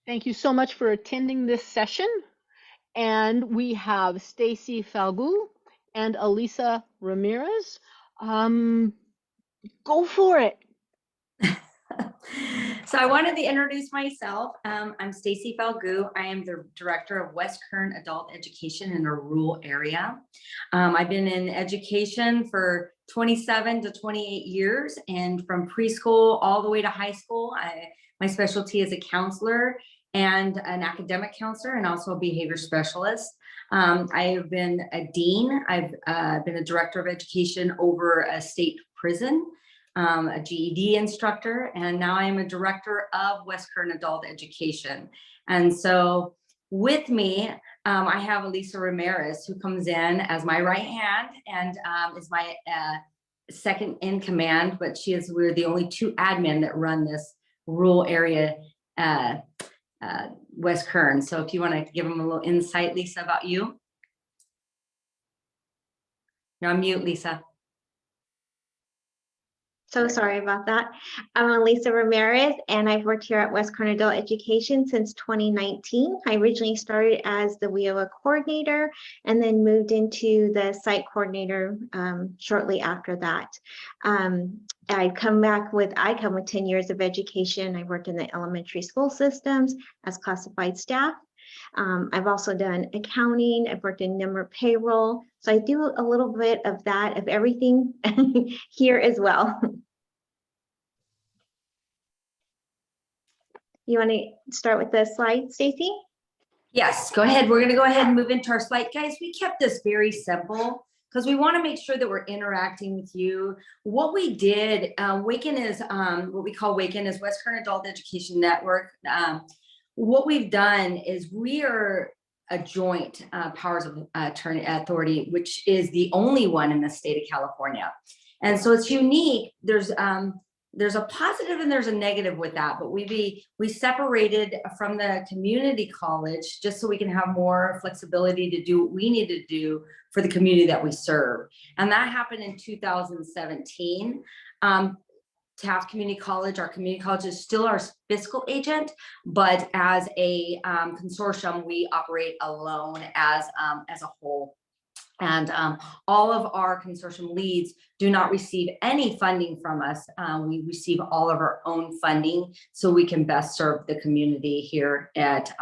Thank you so much for attending this session. And we have Stacy Falgu and Elisa Ramirez. Go for it. So I wanted to introduce myself. I'm Stacy Falgu. I am the director of West Kern Adult Education in a rural area. I've been in education for 27 to 28 years, and from preschool all the way to high school. My specialty is a counselor and an academic counselor, and also a behavior specialist. I have been a dean. I've been a director of education over a state prison, a GED instructor, and now I am a director of West Kern Adult Education. And so with me, I have Elisa Ramirez, who comes in as my right hand and is my second in command, but we're the only two admin that run this rural area, West Kern. So if you want to give them a little insight, Lisa, about you. You're on mute, Lisa. So sorry about that. I'm Elisa Ramirez, and I've worked here at West Kern Adult Education since 2019. I originally started as the WIOA coordinator and then moved into the site coordinator shortly after that. I come with 10 years of education. I worked in the elementary school systems as classified staff. I've also done accounting. I've worked in number payroll. So I do a little bit of that, of everything here as well. You want to start with the slide, Stacy? Yes, go ahead. We're going to go ahead and move into our slide. Guys, we kept this very simple because we want to make sure that we're interacting with you. What we did, WAKEN is what we call WAKEN is West Kern Adult Education Network. What we've done is we are a joint powers of attorney authority, which is the only one in the state of California. And so it's unique. There's a positive and there's a negative with that, but we separated from the community college just so we can have more flexibility to do what we need to do for the community that we serve. And that happened in 2017. Taft Community College, our community college, is still our fiscal agent, but as a consortium, we operate alone as a whole. And all of our consortium leads do not receive any funding from us. We receive all of our own funding so we can best serve the community here at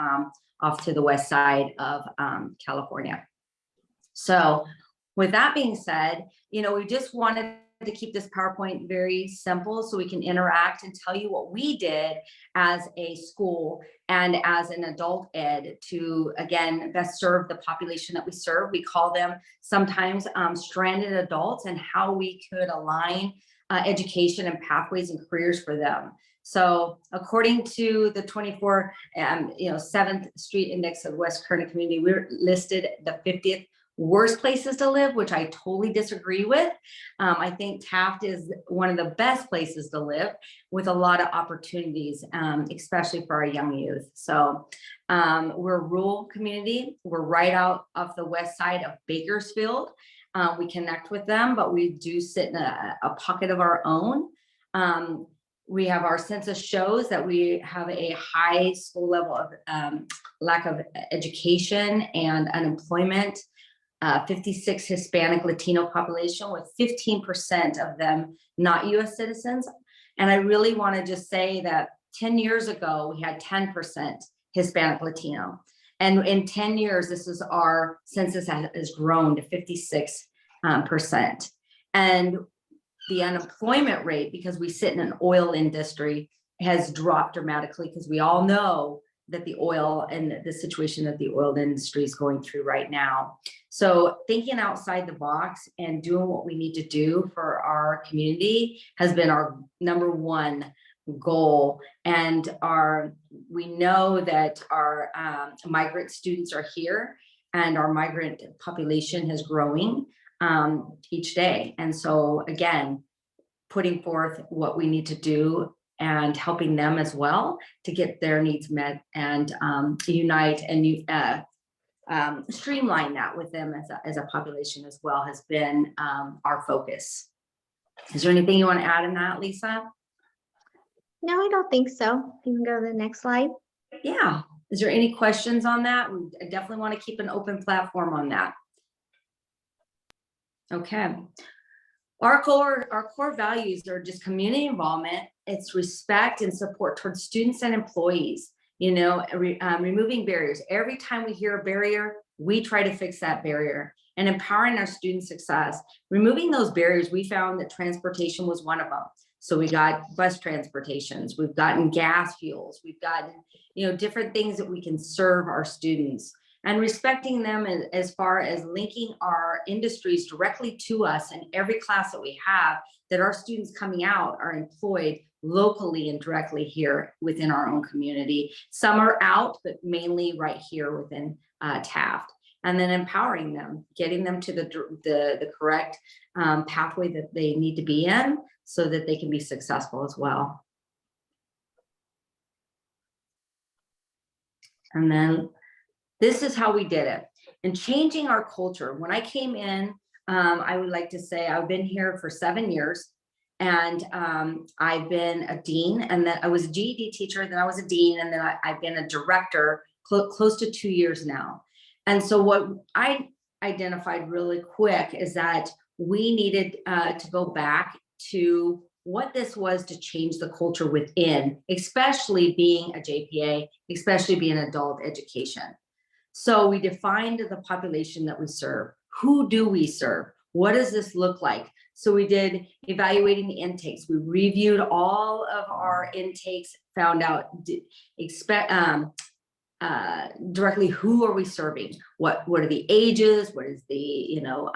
off to the west side of California. So with that being said, we just wanted to keep this PowerPoint very simple so we can interact and tell you what we did as a school and as an adult ed to, again, best serve the population that we serve. We call them sometimes stranded adults, and how we could align education and pathways and careers for them. So according to the 7th Street Index of West Kern Community, we're listed the 50th worst places to live, which I totally disagree with. I think Taft is one of the best places to live with a lot of opportunities, especially for our young youth. So we're a rural community. We're right out of the west side of Bakersfield. We connect with them, but we do sit in a pocket of our own. We have our census shows that we have a high school level of lack of education and unemployment. 56 Hispanic Latino population, with 15% of them not US citizens. And I really want to just say that 10 years ago, we had 10% Hispanic Latino. And in 10 years, our census has grown to 56%. And the unemployment rate, because we sit in an oil industry, has dropped dramatically, because we all know that the oil and the situation that the oil industry is going through right now. So thinking outside the box and doing what we need to do for our community has been our number one goal. And we know that our migrant students are here, and our migrant population is growing each day. And so again, putting forth what we need to do and helping them as well to get their needs met, and unite and streamline that with them as a population as well has been our focus. Is there anything you want to add in that, Lisa? No, I don't think so. You can go to the next slide. Yeah. Is there any questions on that? I definitely want to keep an open platform on that. Okay. Our core values are just community involvement. It's respect and support towards students and employees. You know, removing barriers. Every time we hear a barrier, we try to fix that barrier, and empowering our student success. Removing those barriers, we found that transportation was one of them. So we got bus transportations, we've gotten gas fuels, we've gotten, you know, different things that we can serve our students, and respecting them as far as linking our industries directly to us in every class that we have, that our students coming out are employed locally and directly here within our own community. Some are out, but mainly right here within Taft. And then empowering them, getting them to the correct pathway that they need to be in so that they can be successful as well. And then this is how we did it. And changing our culture. When I came in, I would like to say I've been here for 7 years, and I've been a dean, and then I was a GED teacher, then I was a dean, and then I've been a director close to 2 years now. And so what I identified really quick is that we needed to go back to what this was to change the culture within, especially being a JPA, especially being adult education. So we defined the population that we serve. Who do we serve? What does this look like? So we did evaluating the intakes. We reviewed all of our intakes, found out directly who are we serving? What are the ages? What is the, you know,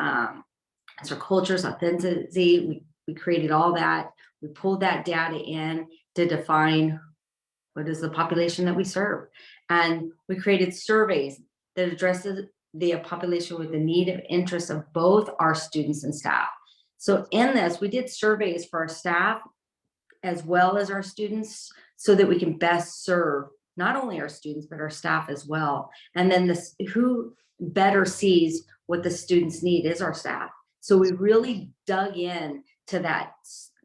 it's our cultures, authenticity. We created all that. We pulled that data in to define what is the population that we serve. And we created surveys that addresses the population with the need and interest of both our students and staff. So in this, we did surveys for our staff as well as our students so that we can best serve not only our students, but our staff as well. And then who better sees what the students need is our staff. So we really dug in to that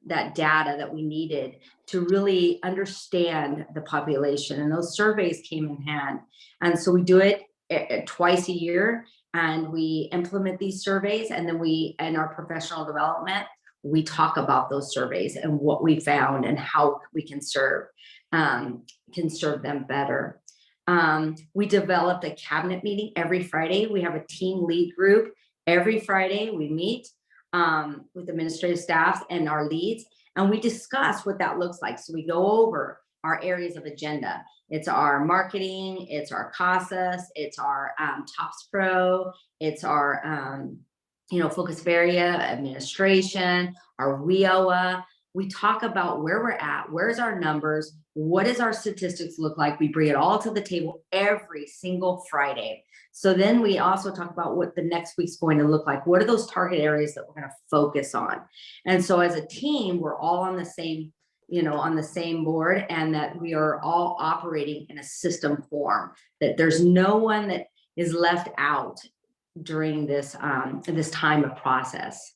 data that we needed to really understand the population, and those surveys came in hand. And so we do it twice a year, and we implement these surveys, and then in our professional development, we talk about those surveys and what we found and how we can serve them better. We developed a cabinet meeting every Friday. We have a team lead group. Every Friday we meet with administrative staff and our leads, and we discuss what that looks like. So we go over our areas of agenda. It's our marketing, it's our CASAS, it's our TOPS Pro, it's our focus area administration, our WIOA. We talk about where we're at, where's our numbers, what does our statistics look like? We bring it all to the table every single Friday. So then we also talk about what the next week's going to look like. What are those target areas that we're going to focus on? And so as a team, we're all on the same, on the same board, and that we are all operating in a system form, that there's no one that is left out during this time of process.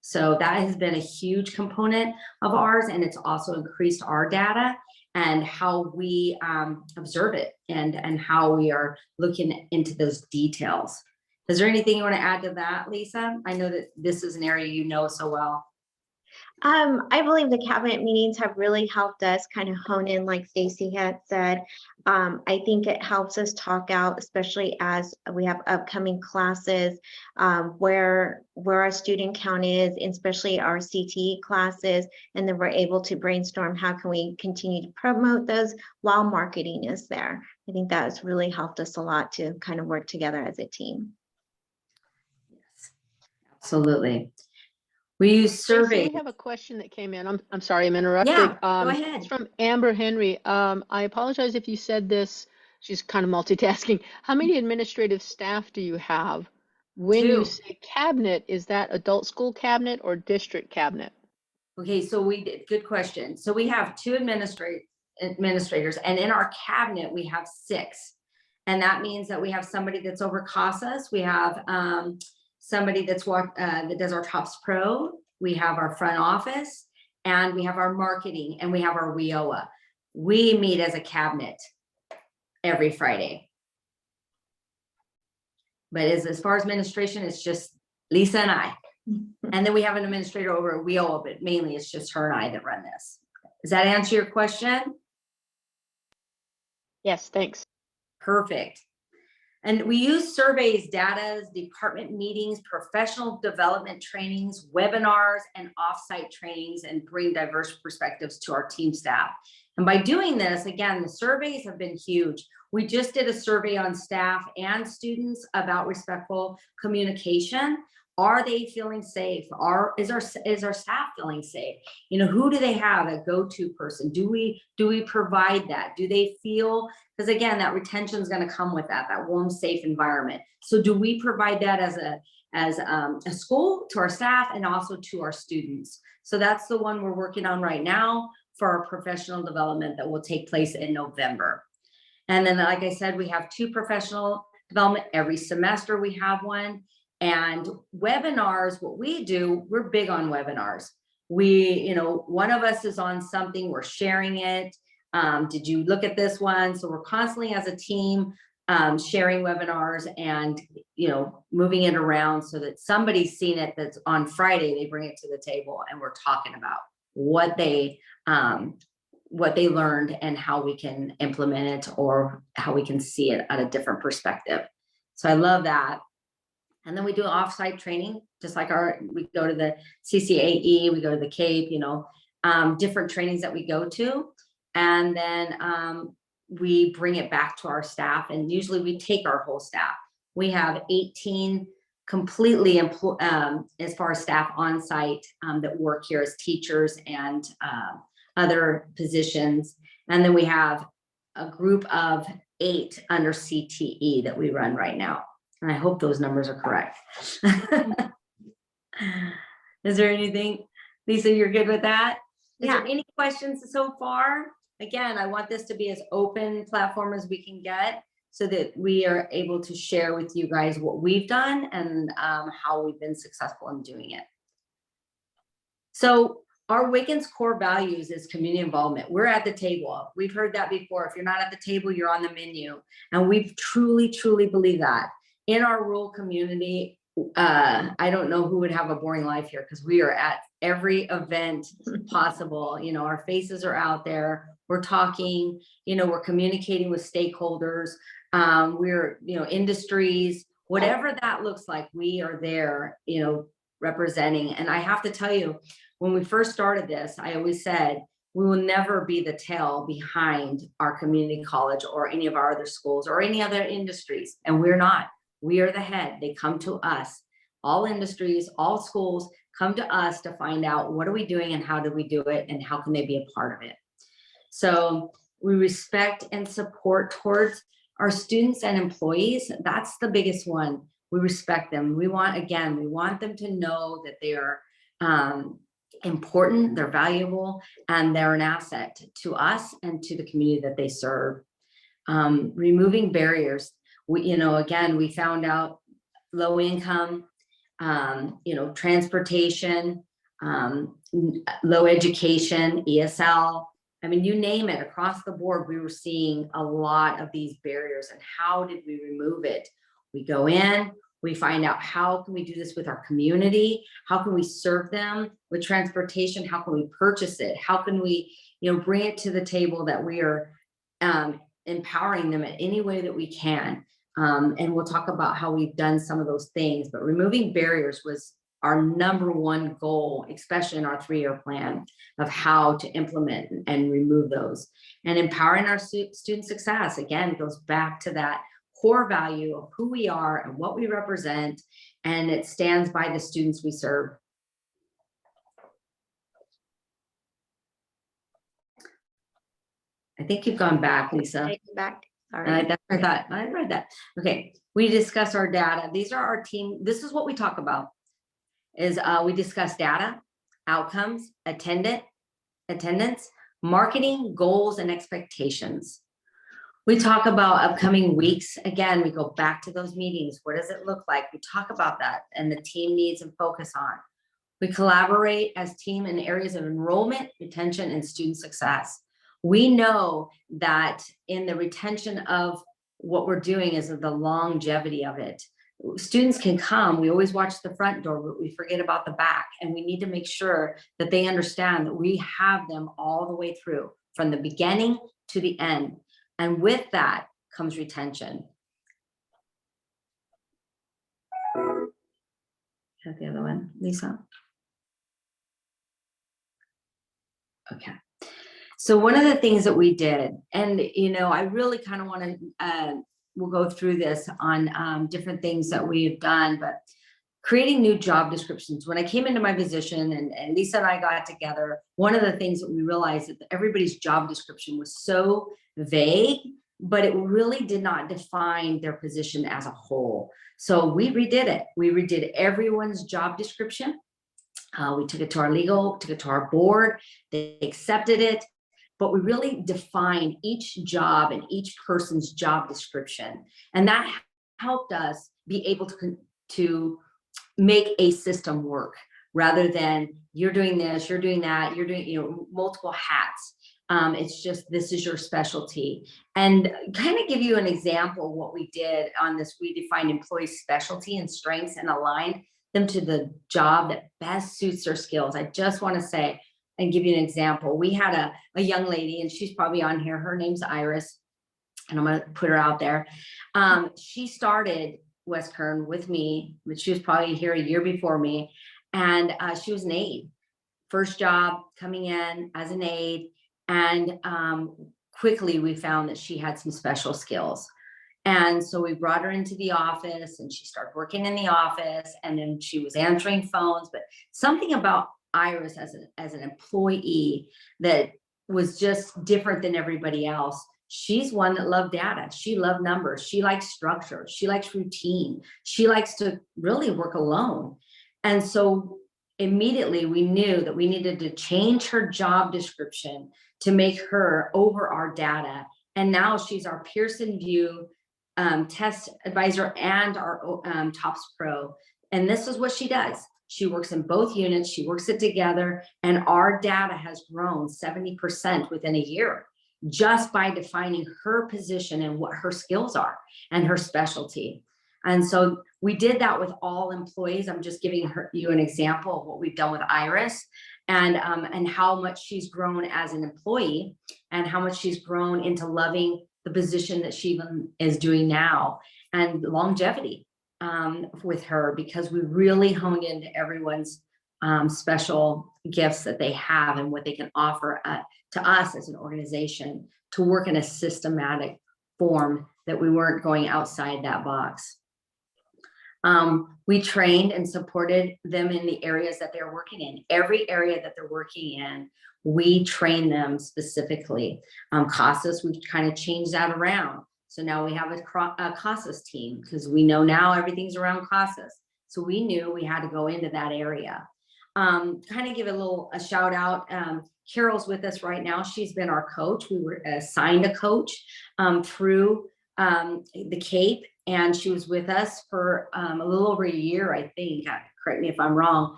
So that has been a huge component of ours, and it's also increased our data and how we observe it and how we are looking into those details. Is there anything you want to add to that, Lisa? I know that this is an area you know so well. I believe the cabinet meetings have really helped us kind of hone in, like Stacy had said. I think it helps us talk out, especially as we have upcoming classes, where our student count is, especially our CTE classes, and then we're able to brainstorm how can we continue to promote those while marketing is there. I think that has really helped us a lot to kind of work together as a team. Yes, absolutely. We use surveys. We have a question that came in. I'm sorry, I'm interrupting. Yeah, go ahead. It's from Amber Henry. I apologize if you said this. She's kind of multitasking. How many administrative staff do you have? When you say cabinet, is that adult school cabinet or district cabinet? Okay, so good question. So we have 2 administrators, and in our cabinet we have 6. And that means that we have somebody that's over CASAS. We have somebody that does our TOPS Pro. We have our front office, and we have our marketing, and we have our WIOA. We meet as a cabinet. every Friday. But as far as administration, it's just Lisa and I. And then we have an administrator over at WIOA, but mainly it's just her and I that run this. Does that answer your question? Yes, thanks. Perfect. And we use surveys, data, department meetings, professional development trainings, webinars, and offsite trainings, and bring diverse perspectives to our team staff. And by doing this, again, the surveys have been huge. We just did a survey on staff and students about respectful communication. Are they feeling safe? Is our staff feeling safe? You know, who do they have, a go-to person? Do we provide that? Do they feel, because again, that retention is going to come with that warm, safe environment. So do we provide that as a school to our staff and also to our students? So that's the one we're working on right now for our professional development that will take place in November. And then, like I said, we have 2 professional development every semester. We have one. And webinars, what we do, we're big on webinars. You know, one of us is on something, we're sharing it. Did you look at this one? So we're constantly as a team sharing webinars and, you know, moving it around so that somebody's seen it that's on Friday, they bring it to the table and we're talking about what they learned and how we can implement it or how we can see it at a different perspective. So I love that. And then we do offsite training, just like we go to the CCAE, we go to the CAPE, you know, different trainings that we go to. And then we bring it back to our staff. And usually we take our whole staff. We have 18 completely as far as staff on site that work here as teachers and other positions. And then we have a group of 8 under CTE that we run right now. And I hope those numbers are correct. Is there anything, Lisa, you're good with that? Is there any questions so far? Again, I want this to be as open platform as we can get so that we are able to share with you guys what we've done and how we've been successful in doing it. So our Waken's core values is community involvement. We're at the table. We've heard that before. If you're not at the table, you're on the menu. And we truly, truly believe that. In our rural community, I don't know who would have a boring life here because we are at every event possible. You know, our faces are out there. We're talking, you know, we're communicating with stakeholders. We're, you know, industries, whatever that looks like, we are there, you know, representing. And I have to tell you, when we first started this, I always said, we will never be the tail behind our community college or any of our other schools or any other industries. And we're not. We are the head. They come to us. All industries, all schools come to us to find out what are we doing and how do we do it and how can they be a part of it. So we respect and support towards our students and employees. That's the biggest one. We respect them. We want them to know that they are important, they're valuable, and they're an asset to us and to the community that they serve. Removing barriers. We found out low income, transportation, low education, ESL. I mean, you name it, across the board, we were seeing a lot of these barriers. And how did we remove it? We go in, we find out how can we do this with our community? How can we serve them with transportation? How can we purchase it? How can we, bring it to the table that we are empowering them in any way that we can? And we'll talk about how we've done some of those things, but removing barriers was our number one goal, especially in our 3-year plan of how to implement and remove those. And empowering our student success, again, goes back to that core value of who we are and what we represent, and it stands by the students we serve. I think you've gone back, Lisa. Back. Sorry. I read that. Okay, we discuss our data. These are our team. This is what we talk about. We discuss data, outcomes, attendance, marketing, goals, and expectations. We talk about upcoming weeks. Again, we go back to those meetings. What does it look like? We talk about that and the team needs and focus on. We collaborate as team in areas of enrollment, retention, and student success. We know that in the retention of what we're doing is the longevity of it. Students can come, we always watch the front door, but we forget about the back. And we need to make sure that they understand that we have them all the way through, from the beginning to the end. And with that comes retention. Have the other one, Lisa? Okay. So one of the things that we did, and I really kind of want to, we'll go through this on different things that we've done, but creating new job descriptions. When I came into my position and Lisa and I got together, one of the things that we realized that everybody's job description was so vague, but it really did not define their position as a whole. So we redid it. We redid everyone's job description. We took it to our legal, took it to our board, they accepted it, but we really defined each job and each person's job description. And that helped us be able to make a system work, rather than you're doing this, you're doing that, you're doing, multiple hats. It's just, this is your specialty. And kind of give you an example of what we did on this. We defined employee specialty and strengths and aligned them to the job that best suits their skills. I just want to say and give you an example. We had a young lady, and she's probably on here. Her name's Iris, and I'm going to put her out there. She started West Kern with me, but she was probably here a year before me. And she was an aide. First job coming in as an aide. And quickly we found that she had some special skills. And so we brought her into the office, and she started working in the office, and then she was answering phones. But something about Iris as an employee that was just different than everybody else. She's one that loved data. She loved numbers. She likes structure. She likes routine. She likes to really work alone. And so immediately we knew that we needed to change her job description to make her over our data. And now she's our Pearson VUE test advisor and our TOPS Pro. And this is what she does. She works in both units. She works it together, and our data has grown 70% within a year, just by defining her position and what her skills are and her specialty. And so we did that with all employees. I'm just giving you an example of what we've done with Iris, and how much she's grown as an employee, and how much she's grown into loving the position that she is doing now, and longevity with her, because we really honed into everyone's special gifts that they have and what they can offer to us as an organization to work in a systematic form, that we weren't going outside that box. We trained and supported them in the areas that they're working in. Every area that they're working in, we train them specifically. CASAS, we've kind of changed that around. So now we have a CASAS team, because we know now everything's around CASAS. So we knew we had to go into that area. Kind of give a shout out. Carol's with us right now. She's been our coach. We were assigned a coach through the Cape, and she was with us for a little over a year, I think. Correct me if I'm wrong.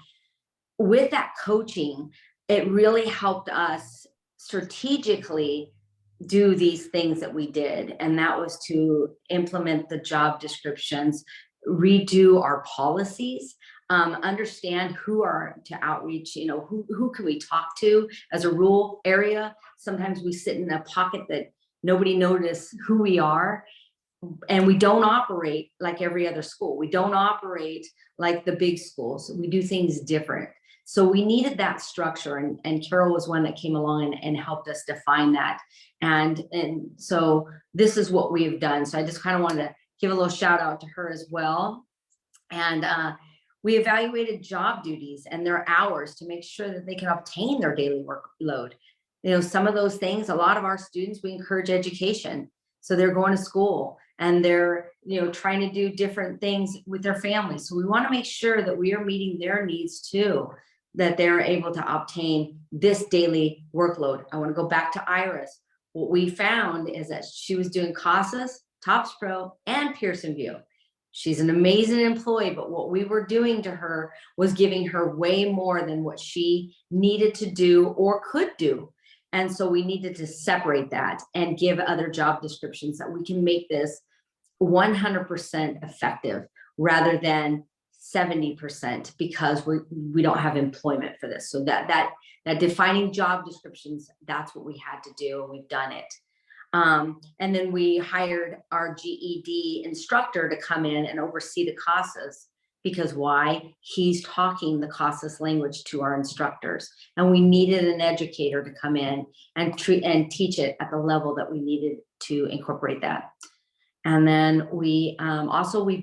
With that coaching, it really helped us strategically do these things that we did. And that was to implement the job descriptions, redo our policies, understand who are to outreach, who can we talk to as a rural area. Sometimes we sit in a pocket that nobody notices who we are. And we don't operate like every other school. We don't operate like the big schools. We do things different. So we needed that structure, and Carol was one that came along and helped us define that. And so this is what we have done. So I just kind of wanted to give a little shout out to her as well. And we evaluated job duties and their hours to make sure that they can obtain their daily workload. Some of those things, a lot of our students, we encourage education. So they're going to school, and they're, trying to do different things with their families. So we want to make sure that we are meeting their needs too, that they're able to obtain this daily workload. I want to go back to Iris. What we found is that she was doing CASAS, TOPS Pro, and Pearson VUE. She's an amazing employee, but what we were doing to her was giving her way more than what she needed to do or could do. And so we needed to separate that and give other job descriptions that we can make this 100% effective rather than 70% because we don't have employment for this. So that defining job descriptions, that's what we had to do, and we've done it. And then we hired our GED instructor to come in and oversee the CASAs, because why? He's talking the CASAS language to our instructors, and we needed an educator to come in and teach it at the level that we needed to incorporate that. And then we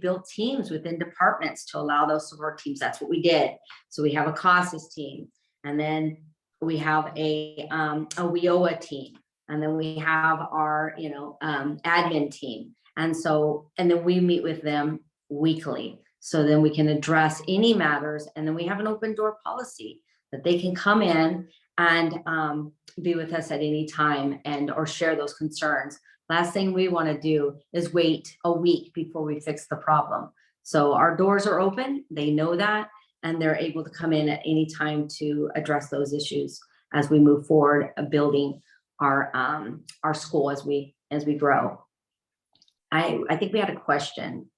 built teams within departments to allow those support teams. That's what we did. So we have a CASAS team, and then we have a WIOA team, and then we have our admin team. And then we meet with them weekly. So then we can address any matters. And then we have an open door policy that they can come in and be with us at any time or share those concerns. Last thing we want to do is wait a week before we fix the problem. So our doors are open, they know that, and they're able to come in at any time to address those issues as we move forward, building our school as we grow. I think we had a question.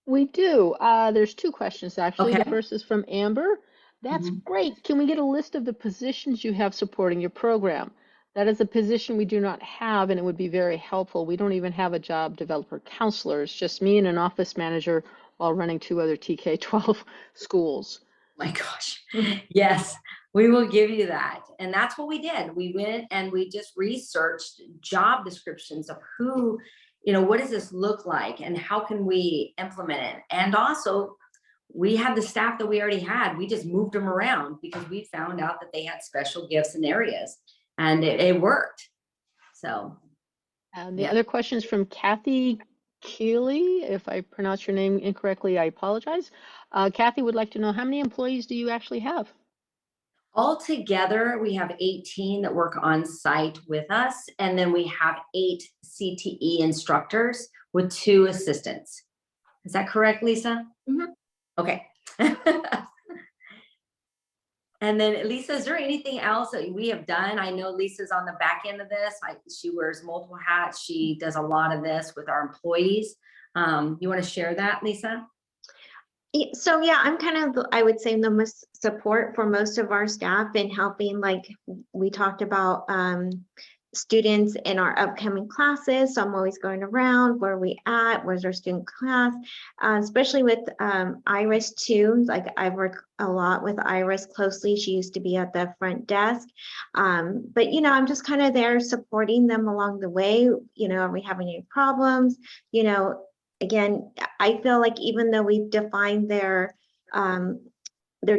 We do. There's two questions, actually. Okay. The first is from Amber. That's great. Can we get a list of the positions you have supporting your program? That is a position we do not have, and it would be very helpful. We don't even have a job developer counselor. It's just me and an office manager while running 2 other TK-12 schools. My gosh. Yes, we will give you that. And that's what we did. We went and we just researched job descriptions of who, what does this look like and how can we implement it? And also, we had the staff that we already had. We just moved them around because we found out that they had special gifts in areas, and it worked. So. And the other question is from Kathy Keeley. If I pronounce your name incorrectly, I apologize. Kathy would like to know, how many employees do you actually have? Altogether, we have 18 that work on site with us, and then we have 8 CTE instructors with 2 assistants. Is that correct, Lisa? Mm-hmm. Okay. And then Lisa, is there anything else that we have done? I know Lisa's on the back end of this. She wears multiple hats. She does a lot of this with our employees. You want to share that, Lisa? So yeah, I'm kind of, I would say, the most support for most of our staff in helping, like we talked about, students in our upcoming classes. So I'm always going around, where are we at, where's our student class, especially with Iris too. Like I work a lot with Iris closely. She used to be at the front desk. But I'm just kind of there supporting them along the way. Are we having any problems? Again, I feel like even though we've defined their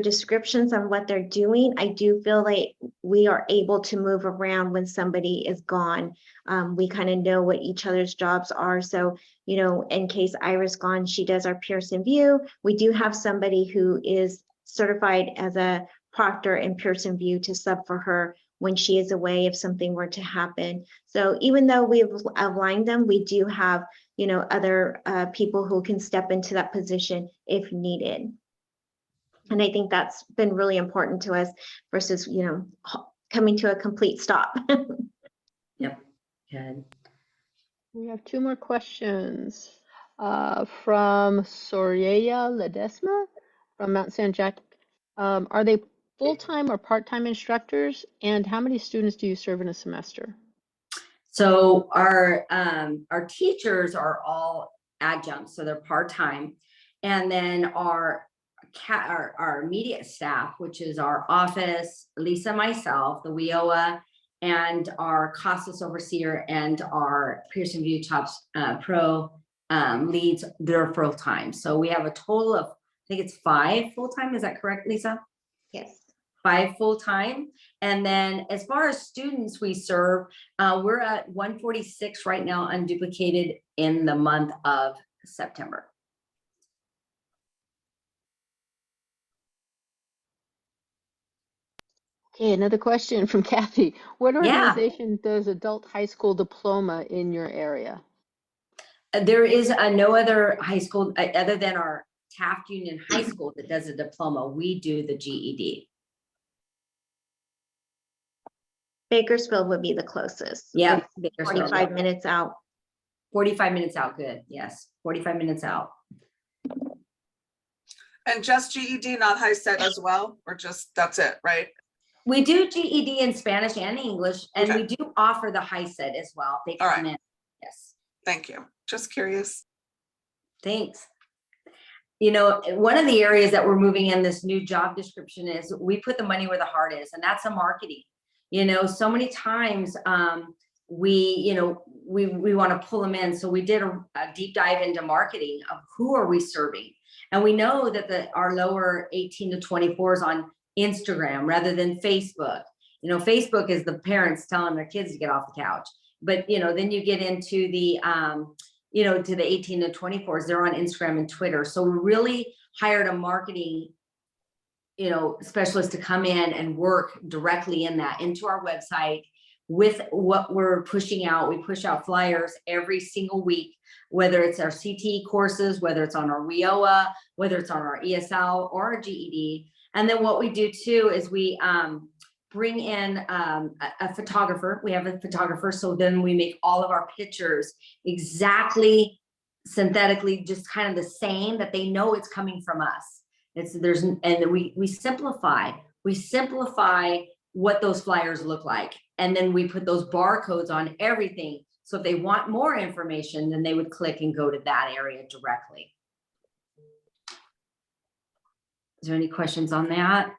descriptions on what they're doing, I do feel like we are able to move around when somebody is gone. We kind of know what each other's jobs are. So, in case Iris gone, she does our Pearson VUE. We do have somebody who is certified as a proctor in Pearson VUE to sub for her when she is away if something were to happen. So even though we've aligned them, we do have, other people who can step into that position if needed. And I think that's been really important to us versus, coming to a complete stop. Yep. Good. We have 2 more questions from Soraya Ledesma from Mount San Jac. Are they full-time or part-time instructors? And how many students do you serve in a semester? So our teachers are all adjuncts, so they're part-time. And then our immediate staff, which is our office, Lisa, myself, the WIOA, and our CASAS overseer and our Pearson VUE Chops Pro leads, they're full-time. So we have a total of, I think it's 5 full-time. Is that correct, Lisa? Yes. 5 full-time. And then as far as students we serve, we're at 146 right now, unduplicated in the month of September. Okay, another question from Kathy. What organization does adult high school diploma in your area? There is no other high school other than our Taft Union High School that does a diploma. We do the GED. Bakersfield would be the closest. Yeah, It's Bakersfield, 45 yeah. minutes out. 45 minutes out, good, yes, 45 minutes out. And just GED, not high set as well, or just, that's it, right? We do GED in Spanish and English, and Okay. we do offer the high set as well. They All come right. in, yes, Thank you. Just curious. thanks. You know, one of the areas that we're moving in this new job description is we put the money where the heart is, and that's a marketing. You know, so many times we want to pull them in. So we did a deep dive into marketing of who are we serving. And we know that our lower 18 to 24s on Instagram rather than Facebook. You know, Facebook is the parents telling their kids to get off the couch. But, you know, then you get into the, to the 18 to 24s, they're on Instagram and Twitter. So we really hired a marketing, specialist to come in and work directly into our website with what we're pushing out. We push out flyers every single week, whether it's our CTE courses, whether it's on our WIOA, whether it's on our ESL or our GED. And then what we do too is we bring in a photographer. We have a photographer. So then we make all of our pictures exactly synthetically, just kind of the same, that they know it's coming from us. We simplify what those flyers look like. And then we put those barcodes on everything. So if they want more information, then they would click and go to that area directly. Is there any questions on that?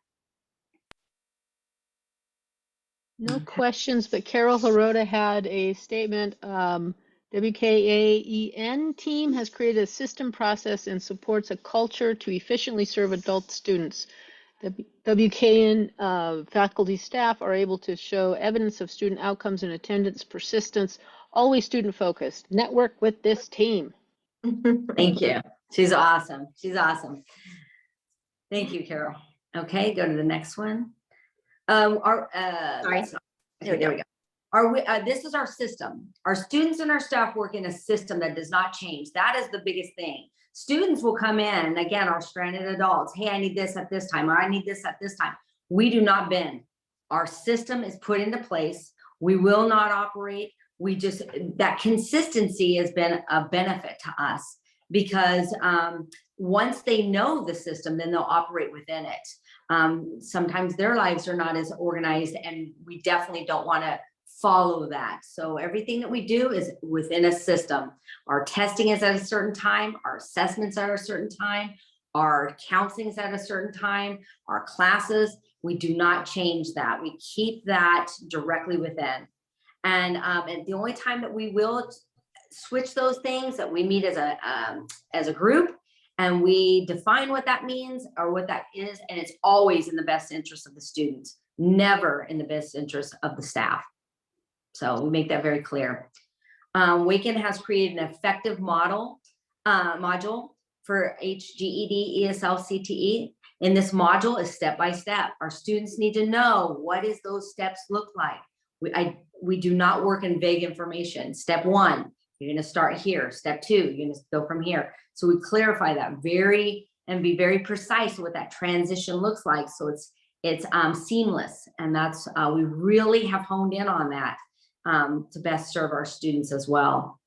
No questions, but Carol Hirota had a statement. WKAEN team has created a system process and supports a culture to efficiently serve adult students. The WKN faculty staff are able to show evidence of student outcomes and attendance persistence, always student focused. Network with this team. Thank you. She's awesome. She's awesome. Thank you, Carol. Okay, go to the next one. Sorry. There we go. This is our system. Our students and our staff work in a system that does not change. That is the biggest thing. Students will come in, and again, our stranded adults, hey, I need this at this time, or I need this at this time. We do not bend. Our system is put into place. We will not operate. That consistency has been a benefit to us, because once they know the system, then they'll operate within it. Sometimes their lives are not as organized, and we definitely don't want to follow that. So everything that we do is within a system. Our testing is at a certain time, our assessments are at a certain time, our counseling is at a certain time, our classes, we do not change that. We keep that directly within. And the only time that we will switch those things, that we meet as a group, and we define what that means or what that is, and it's always in the best interest of the students, never in the best interest of the staff. So we make that very clear. Waken has created an effective module for HGED, ESL, CTE. In this module is step by step. Our students need to know, what does those steps look like? We do not work in vague information. Step 1, you're going to start here. Step 2, you're going to go from here. So we clarify that and be very precise what that transition looks like. So it's seamless. And that's, we really have honed in on that to best serve our students as well.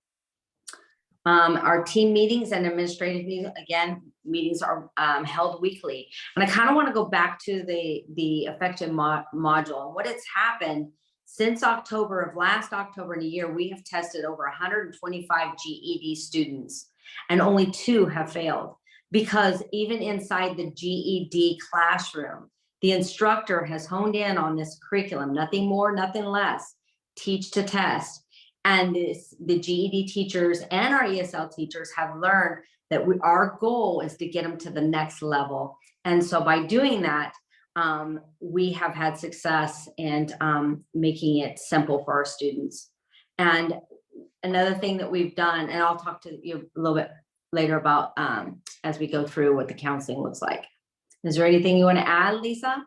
Our team meetings and administrative meetings, again, meetings are held weekly. And I kind of want to go back to the effective module. And what has happened since October of last October in a year, we have tested over 125 GED students, and only 2 have failed, because even inside the GED classroom, the instructor has honed in on this curriculum, nothing more, nothing less, teach to test. And the GED teachers and our ESL teachers have learned that our goal is to get them to the next level. And so by doing that, we have had success and making it simple for our students. And another thing that we've done, and I'll talk to you a little bit later about as we go through what the counseling looks like. Is there anything you want to add, Lisa?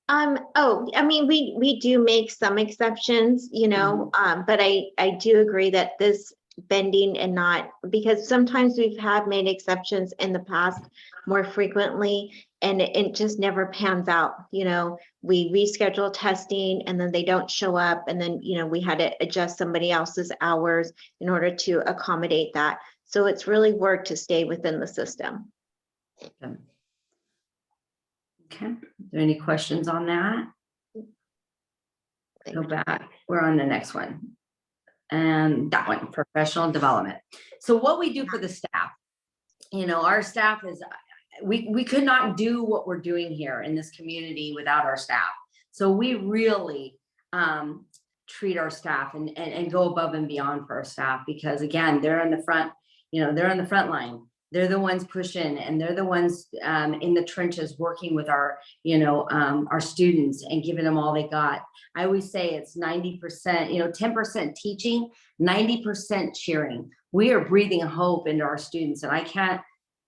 We do make some exceptions, but I do agree that this bending and not, because sometimes we've had made exceptions in the past more frequently, and it just never pans out. You know, we reschedule testing and then they don't show up, and then, you know, we had to adjust somebody else's hours in order to accommodate that. So it's really worked to stay within the system. Okay, are there any questions on that? Go back, we're on the next one. And that one, professional development. So what we do for the staff, you know, our staff is, we could not do what we're doing here in this community without our staff. So we really treat our staff and go above and beyond for our staff, because again, they're in the front, you know, they're on the front line. They're the ones pushing, and they're the ones in the trenches working with our, you know, our students and giving them all they got. I always say it's 90%, you know, 10% teaching, 90% cheering. We are breathing hope into our students, and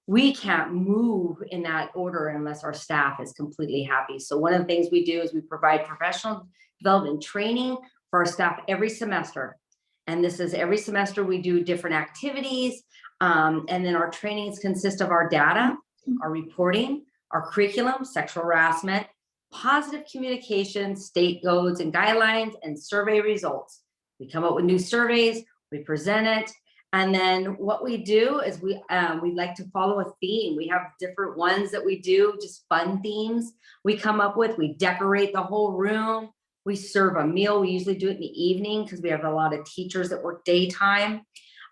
we can't move in that order unless our staff is completely happy. So one of the things we do is we provide professional development training for our staff every semester. And this is every semester we do different activities. And then our trainings consist of our data, our reporting, our curriculum, sexual harassment, positive communication, state codes and guidelines, and survey results. We come up with new surveys, we present it. And then what we do is we like to follow a theme. We have different ones that we do, just fun themes we come up with. We decorate the whole room. We serve a meal. We usually do it in the evening because we have a lot of teachers that work daytime.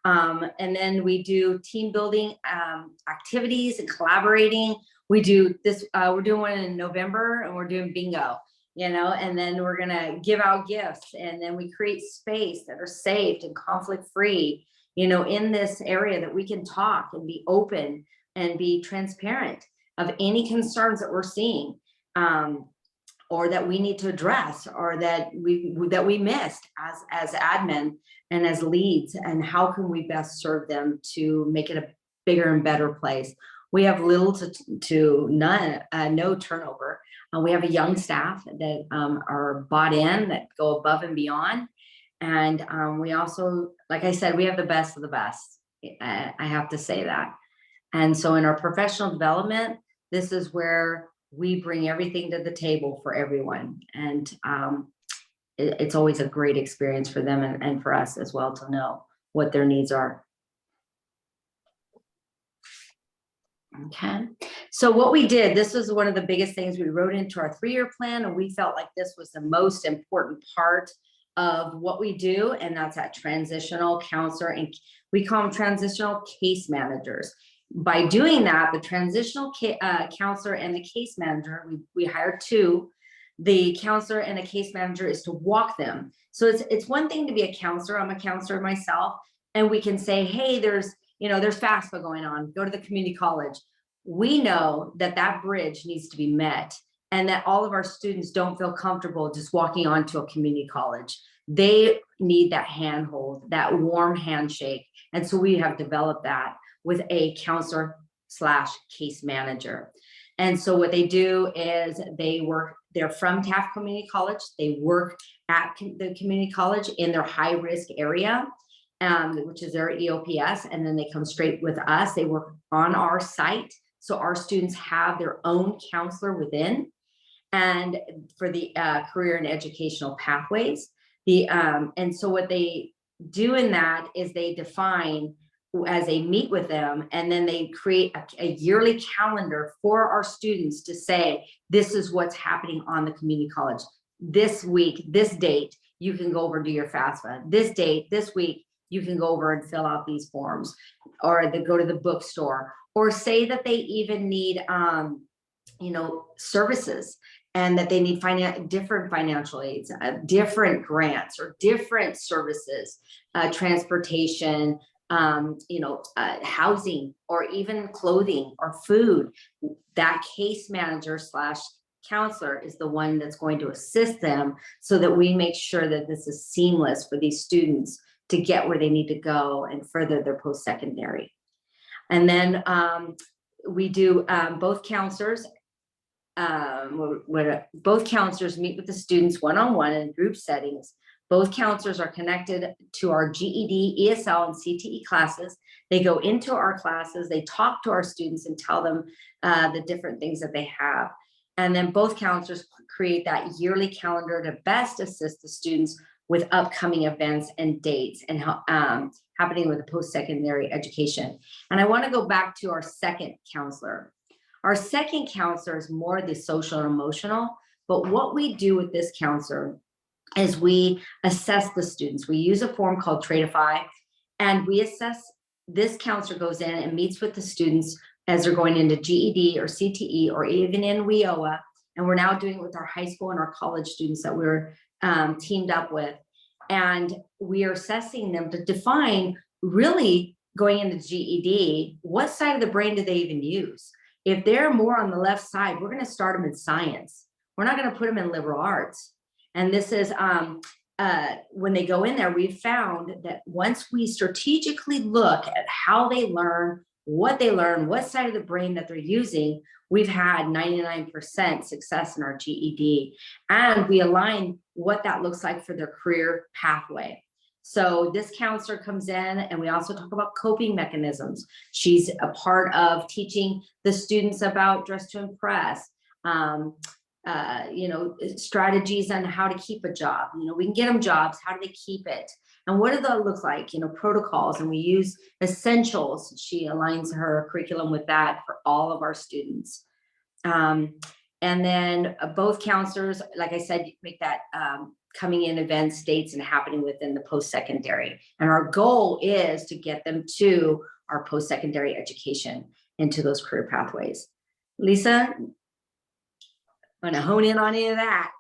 And then we do team building activities and collaborating. We do this, we're doing one in November, and we're doing bingo, you know, and then we're gonna give out gifts, and then we create space that are safe and conflict free, you know, in this area that we can talk and be open and be transparent of any concerns that we're seeing. Or that we need to address, or that we missed as admin and as leads, and how can we best serve them to make it a bigger and better place. We have little to none, no turnover. We have a young staff that are bought in, that go above and beyond. And we also, like I said, we have the best of the best. I have to say that. And so in our professional development, this is where we bring everything to the table for everyone. And it's always a great experience for them and for us as well to know what their needs are. Okay, so what we did, this was one of the biggest things we wrote into our 3-year plan, and we felt like this was the most important part of what we do, and that's that transitional counselor, and we call them transitional case managers. By doing that, the transitional counselor and the case manager, we hired 2. The counselor and the case manager is to walk them. So it's one thing to be a counselor. I'm a counselor myself, and we can say, hey, there's FAFSA going on, go to the community college. We know that that bridge needs to be met, and that all of our students don't feel comfortable just walking onto a community college. They need that handhold, that warm handshake. And so we have developed that with a counselor / case manager. And so what they do is they're from Taft Community College. They work at the community college in their high risk area, which is their EOPS. And then they come straight with us. They work on our site. So our students have their own counselor within. And for the career and educational pathways, and so what they do in that is they define, as they meet with them, and then they create a yearly calendar for our students to say, this is what's happening on the community college. This week, this date, you can go over and do your FAFSA. This date, this week, you can go over and fill out these forms, or they go to the bookstore, or say that they even need, services, and that they need different financial aids, different grants, or different services, transportation, housing, or even clothing or food. That case manager / counselor is the one that's going to assist them, so that we make sure that this is seamless for these students to get where they need to go and further their post-secondary. And then we do both counselors. Both counselors meet with the students one-on-one in group settings, Both counselors are connected to our GED, ESL, and CTE classes. They go into our classes, they talk to our students and tell them the different things that they have. And then both counselors create that yearly calendar to best assist the students with upcoming events and dates and happening with the post-secondary education. And I want to go back to our second counselor. Our second counselor is more the social and emotional, but what we do with this counselor is we assess the students. We use a form called Tradeify, and we assess. This counselor goes in and meets with the students as they're going into GED or CTE or even in WIOA. And we're now doing it with our high school and our college students that we're teamed up with. And we are assessing them to define, really going into GED, what side of the brain do they even use? If they're more on the left side, we're going to start them in science. We're not going to put them in liberal arts. And this is when they go in there, we've found that once we strategically look at how they learn, what side of the brain that they're using, we've had 99% success in our GED. And we align what that looks like for their career pathway. So this counselor comes in, and we also talk about coping mechanisms. She's a part of teaching the students about Dress to Impress, strategies on how to keep a job. We can get them jobs. How do they keep it? And what do that look like? Protocols, and we use essentials. She aligns her curriculum with that for all of our students. And then both counselors, like I said, make that coming in events, dates, and happening within the post-secondary. And our goal is to get them to our post-secondary education into those career pathways. Lisa, I'm going to hone in on any of that.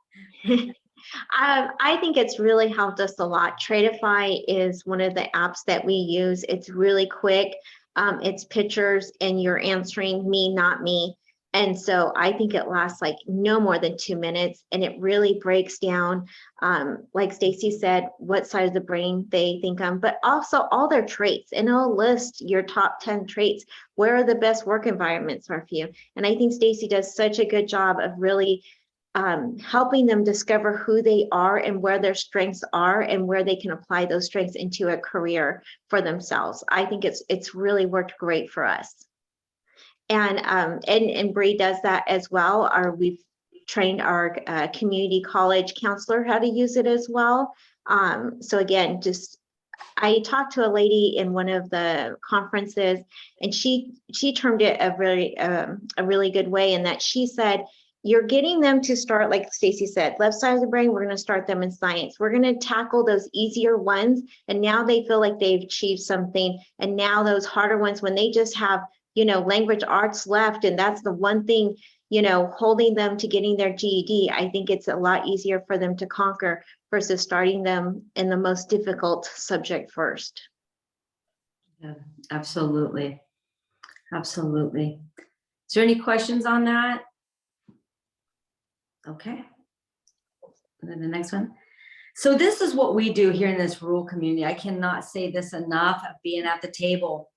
I think it's really helped us a lot. Tradeify is one of the apps that we use. It's really quick. It's pictures, and you're answering me, not me. And so I think it lasts like no more than 2 minutes, and it really breaks down, like Stacy said, what side of the brain they think on, but also all their traits, and it'll list your top 10 traits. Where are the best work environments are for you? And I think Stacy does such a good job of really helping them discover who they are and where their strengths are and where they can apply those strengths into a career for themselves. I think it's really worked great for us. And Bree does that as well. We've trained our community college counselor how to use it as well. So again, I talked to a lady in one of the conferences, and she termed it a really good way, in that she said, you're getting them to start, like Stacy said, left side of the brain, we're going to start them in science. We're going to tackle those easier ones. And now they feel like they've achieved something. And now those harder ones, when they just have, language arts left, and that's the one thing, holding them to getting their GED, I think it's a lot easier for them to conquer versus starting them in the most difficult subject first. Yeah, absolutely. Absolutely. Is there any questions on that? Okay. And then the next one. So this is what we do here in this rural community. I cannot say this enough, of being at the table.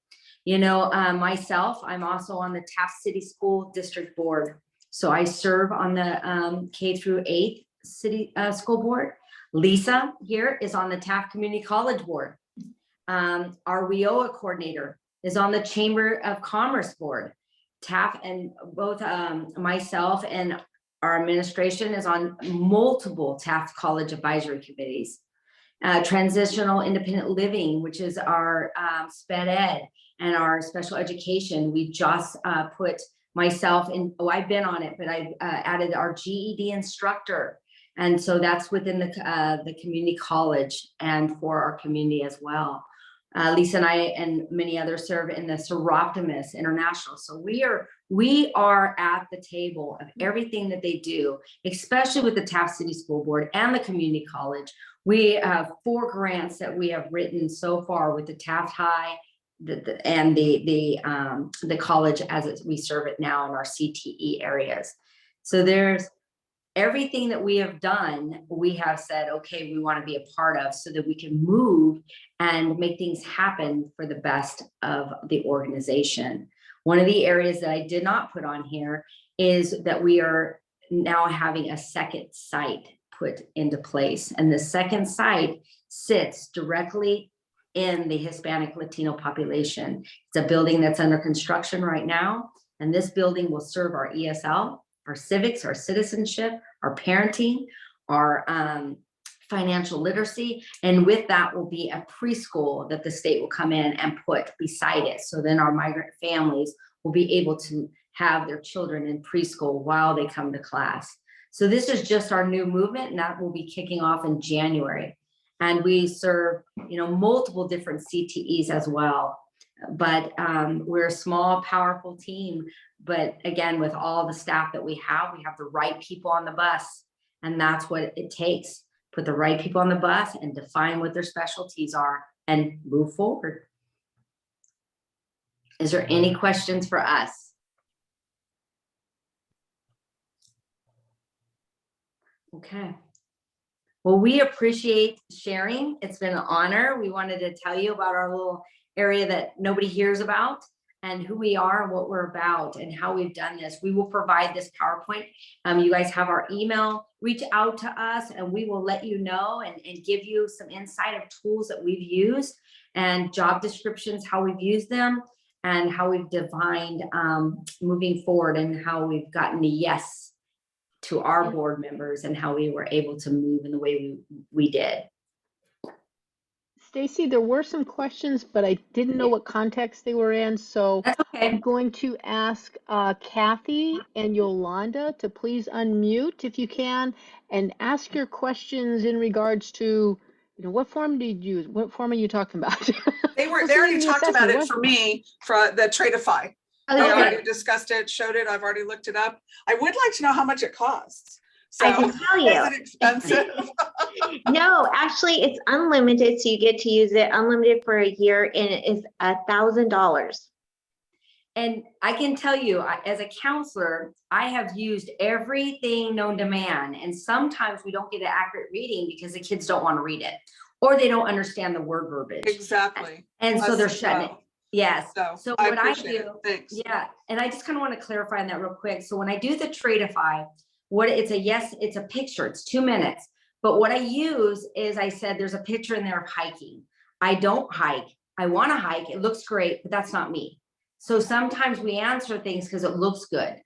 Myself, I'm also on the Taft City School District Board. So I serve on the K through 8th City School Board. Lisa here is on the Taft Community College Board. Our WIOA coordinator is on the Chamber of Commerce Board. Taft, and both myself and our administration is on multiple Taft College advisory committees. Transitional Independent Living, which is our SPED Ed and our special education. We just put myself in, I've been on it, but I've added our GED instructor. And so that's within the community college and for our community as well. Lisa and I and many others serve in the Seroptimus International. So we are at the table of everything that they do, especially with the Taft City School Board and the community college. We have 4 grants that we have written so far with the Taft High and the college as we serve it now in our CTE areas. So there's everything that we have done, we have said, okay, we want to be a part of, so that we can move and make things happen for the best of the organization. One of the areas that I did not put on here is that we are now having a second site put into place. And the second site sits directly in the Hispanic Latino population. It's a building that's under construction right now. And this building will serve our ESL, our civics, our citizenship, our parenting, our financial literacy. And with that will be a preschool that the state will come in and put beside it. So then our migrant families will be able to have their children in preschool while they come to class. So this is just our new movement, and that will be kicking off in January. And we serve, multiple different CTEs as well. But we're a small, powerful team. But again, with all the staff that we have the right people on the bus. And that's what it takes. Put the right people on the bus and define what their specialties are and move forward. Is there any questions for us? Okay. Well, we appreciate sharing. It's been an honor. We wanted to tell you about our little area that nobody hears about and who we are and what we're about and how we've done this. We will provide this PowerPoint. You guys have our email. Reach out to us and we will let you know and give you some insight of tools that we've used and job descriptions, how we've used them and how we've defined moving forward and how we've gotten a yes to our board members and how we were able to move in the way we did. Stacy, there were some questions, but I didn't know what context they were in. So That's okay. I'm going to ask Kathy and Yolanda to please unmute if you can and ask your questions in regards to, what form did you use? What form are you talking about? They already talked about it for me, for the Tradeify. Oh, They yeah. already discussed it, showed it. I've already looked it up. I would like to know how much it costs. So, I can tell you. is it expensive? No, actually, it's unlimited, so you get to use it unlimited for a year, and it is $1,000. And I can tell you, as a counselor, I have used everything known to man. And sometimes we don't get an accurate reading because the kids don't want to read it or they don't understand the word verbiage. Exactly. And so they're shutting it. Yes. So what I appreciate do, it. Thanks. yeah. And I just kind of want to clarify on that real quick. So when I do the Tradeify, it's a picture, it's 2 minutes. But what I use is I said, there's a picture in there of hiking. I don't hike. I want to hike. It looks great, but that's not me. So sometimes we answer things because it looks good.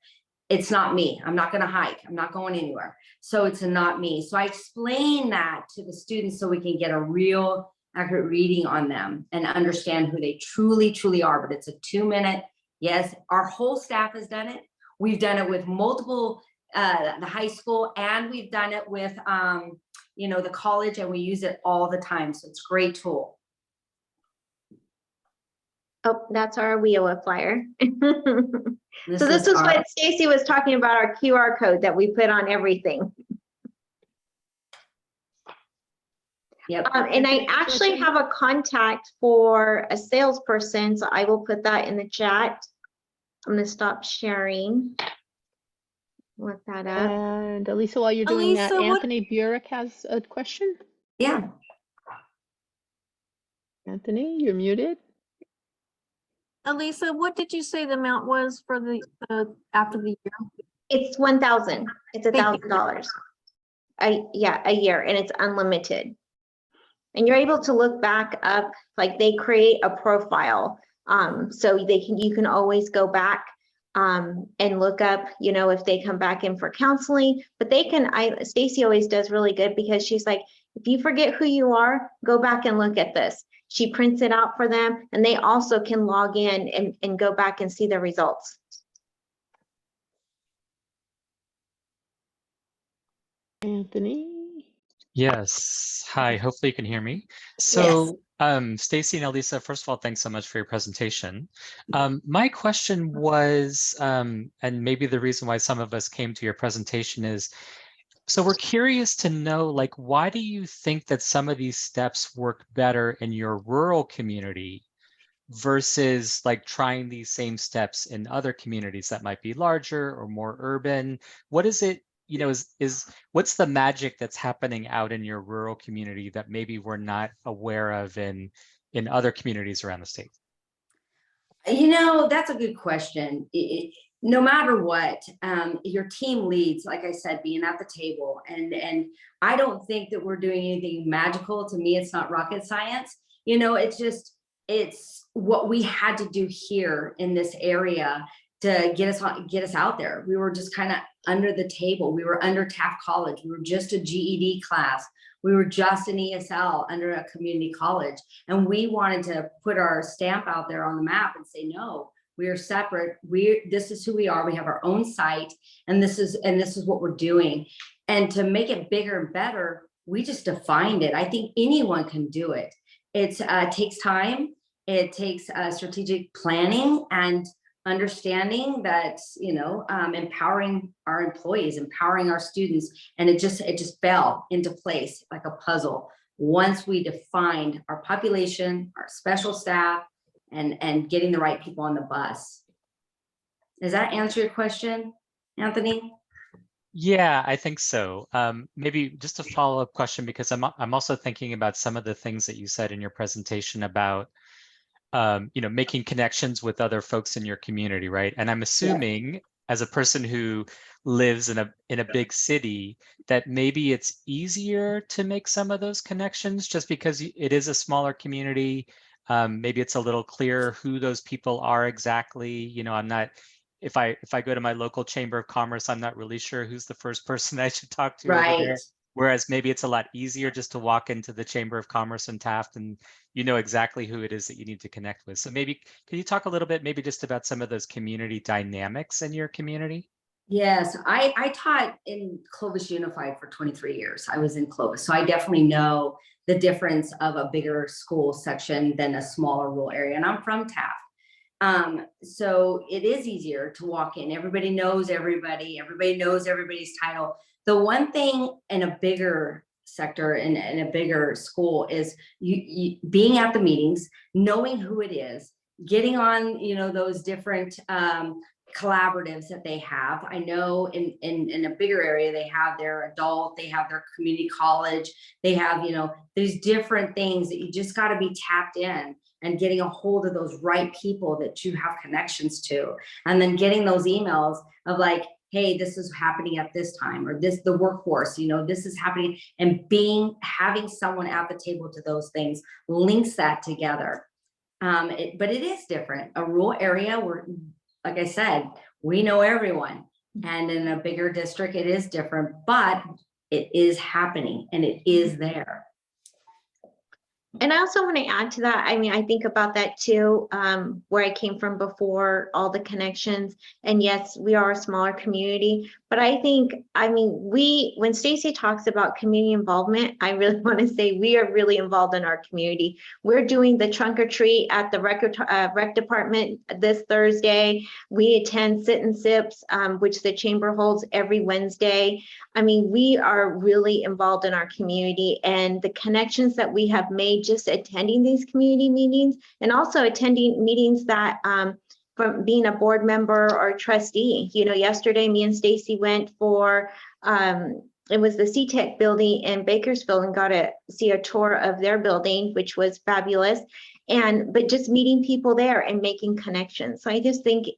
It's not me. I'm not going to hike. I'm not going anywhere. So it's not me. So I explain that to the students so we can get a real accurate reading on them and understand who they truly, truly are. But it's a 2 minute. Yes, our whole staff has done it. We've done it with multiple, the high school, and we've done it with, the college, and we use it all the time. So it's a great tool. Oh, that's our WIOA flyer. So this is what Stacy was talking about, our QR code that we put on everything. Yep. And I actually have a contact for a salesperson, so I will put that in the chat. I'm going to stop sharing. Look that up. And Elisa, while you're doing that, Anthony Burek has a question. Yeah. Anthony, you're muted. Elisa, what did you say the amount was for the after the year? It's $1,000. It's $1,000. A year, and it's unlimited. And you're able to look back up, like they create a profile, so you can always go back and look up, if they come back in for counseling. But Stacy always does really good because she's like, if you forget who you are, go back and look at this. She prints it out for them, and they also can log in and go back and see the results. Anthony. Yes. Hi, hopefully you can hear me. So, Stacy and Elisa, first of all, thanks so much for your presentation. My question was, and maybe the reason why some of us came to your presentation is, so we're curious to know, why do you think that some of these steps work better in your rural community versus trying these same steps in other communities that might be larger or more urban? What is it, what's the magic that's happening out in your rural community that maybe we're not aware of in other communities around the state? That's a good question. no matter what, your team leads, like I said, being at the table. And I don't think that we're doing anything magical. To me, it's not rocket science. You know, it's what we had to do here in this area to get us out there. We were just kind of under the table. We were under Taft College. We were just a GED class. We were just an ESL under a community college. And we wanted to put our stamp out there on the map and say, no, we are separate. This is who we are. We have our own site, and this is what we're doing. And to make it bigger and better, we just defined it. I think anyone can do it. It takes time. It takes strategic planning and understanding that, you know, empowering our employees, empowering our students, and it just fell into place like a puzzle once we defined our population, our special staff, and getting the right people on the bus. Does that answer your question, Anthony? Yeah, I think so. Maybe just a follow-up question, because I'm also thinking about some of the things that you said in your presentation about you know, making connections with other folks in your community, right? And I'm assuming, as a person who lives in a big city, that maybe it's easier to make some of those connections just because it is a smaller community. Maybe it's a little clearer who those people are exactly. You know, I'm not, if I go to my local chamber of commerce, I'm not really sure who's the first person I should talk to over there. Whereas maybe it's a lot easier just to walk into the Chamber of Commerce in Taft and you know exactly who it is that you need to connect with. So maybe, can you talk a little bit maybe just about some of those community dynamics in your community? Yes, I taught in Clovis Unified for 23 years. I was in Clovis, so I definitely know the difference of a bigger school section than a smaller rural area. And I'm from Taft. So it is easier to walk in. Everybody knows everybody. Everybody knows everybody's title. The one thing in a bigger sector in a bigger school is you being at the meetings, knowing who it is, getting on, you know, those different collaboratives that they have. I know in a bigger area, they have their adult, they have their community college, they have, you know, there's different things that you just got to be tapped in and getting a hold of those right people that you have connections to, and then getting those emails of like, hey, this is happening at this time, or this, the workforce, you know, this is happening, and having someone at the table to those things links that together. But it is different. A rural area where, like I said, we know everyone, and in a bigger district, it is different, but it is happening and it is there. And I also want to add to that. I mean, I think about that too, where I came from before, all the connections. And yes, we are a smaller community, but I think, I mean, when Stacy talks about community involvement, I really want to say we are really involved in our community. We're doing the trunk or treat at the rec department this Thursday. We attend Sit and Sips, which the chamber holds every Wednesday. I mean, we are really involved in our community, and the connections that we have made just attending these community meetings, and also attending meetings that from being a board member or trustee. You know, yesterday me and Stacy went for it was the CTEC building in Bakersfield, and got to see a tour of their building, which was fabulous. But just meeting people there and making connections. So I just think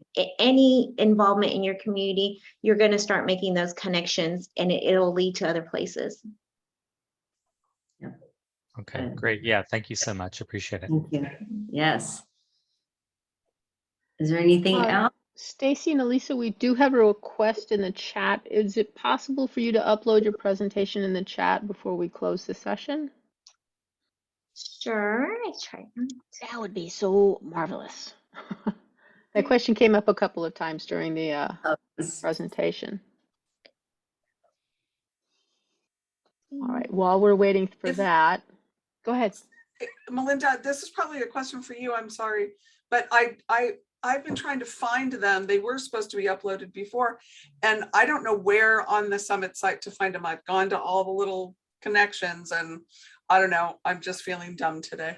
any involvement in your community, you're going to start making those connections, and it'll lead to other places. Okay, great. Yeah, thank you so much. Appreciate it. Thank you. Yes. Is there anything else? Stacy and Elisa, we do have a request in the chat. Is it possible for you to upload your presentation in the chat before we close the session? Sure, I tried. That would be so marvelous. That question came up a couple of times during the presentation. All right, while we're waiting for that, go ahead. Melinda, this is probably a question for you. I'm sorry, but I've been trying to find them. They were supposed to be uploaded before, and I don't know where on the Summit site to find them. I've gone to all the little connections, and I don't know. I'm just feeling dumb today.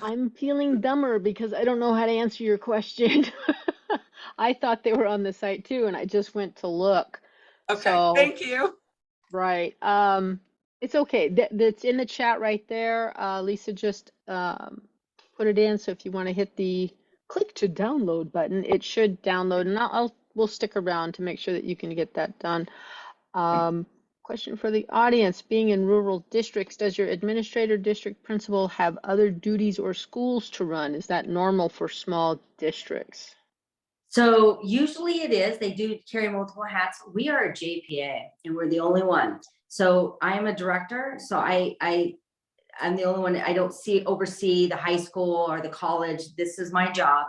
I'm feeling dumber because I don't know how to answer your question. I thought they were on the site too, and I just went to look. Okay, so, thank you. Right. It's okay. That's in the chat right there. Lisa just put it in. So if you want to hit the click to download button, it should download, and we'll stick around to make sure that you can get that done. Question for the audience, being in rural districts, does your administrator district principal have other duties or schools to run? Is that normal for small districts? So usually it is, they do carry multiple hats. We are a JPA and we're the only one. So I am a director, so I'm the only one, I don't oversee the high school or the college. This is my job.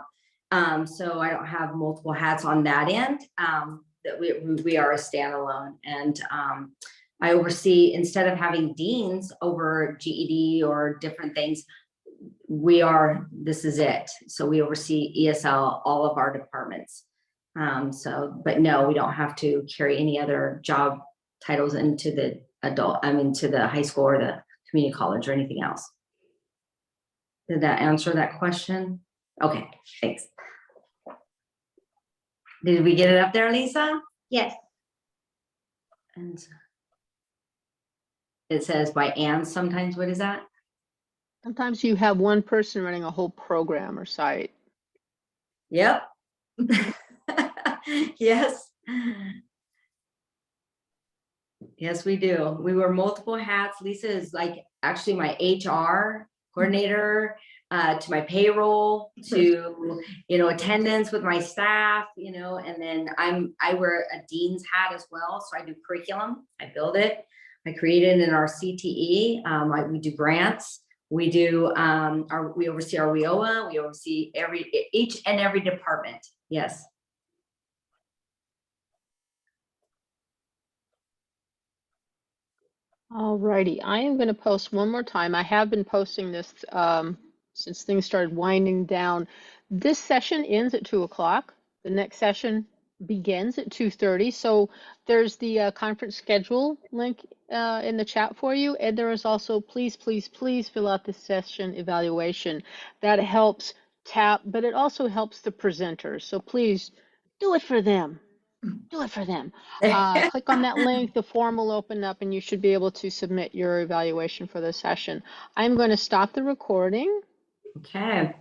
So I don't have multiple hats on that end. That we are a standalone, and I oversee, instead of having deans over GED or different things, this is it. So we oversee ESL, all of our departments. But no, we don't have to carry any other job titles into the to the high school or the community college or anything else. Did that answer that question? Okay, thanks. Did we get it up there, Lisa? Yes. And it says by and sometimes, what is that? Sometimes you have one person running a whole program or site. Yep. Yes. Yes, we do. We wear multiple hats. Lisa is like actually my HR coordinator, to my payroll, to, attendance with my staff, and then I wear a dean's hat as well. So I do curriculum, I build it, I create it in our CTE. We do grants. We do, we oversee our WIOA. We oversee each and every department. Yes. All righty, I am going to post one more time. I have been posting this since things started winding down. This session ends at 2 o'clock. The next session begins at 2:30. So there's the conference schedule link in the chat for you. And there is also, please fill out the session evaluation. That helps TAP, but it also helps the presenters. So please do it for them. Do it for them. Click on that link, the form will open up and you should be able to submit your evaluation for the session. I'm going to stop the recording. Okay.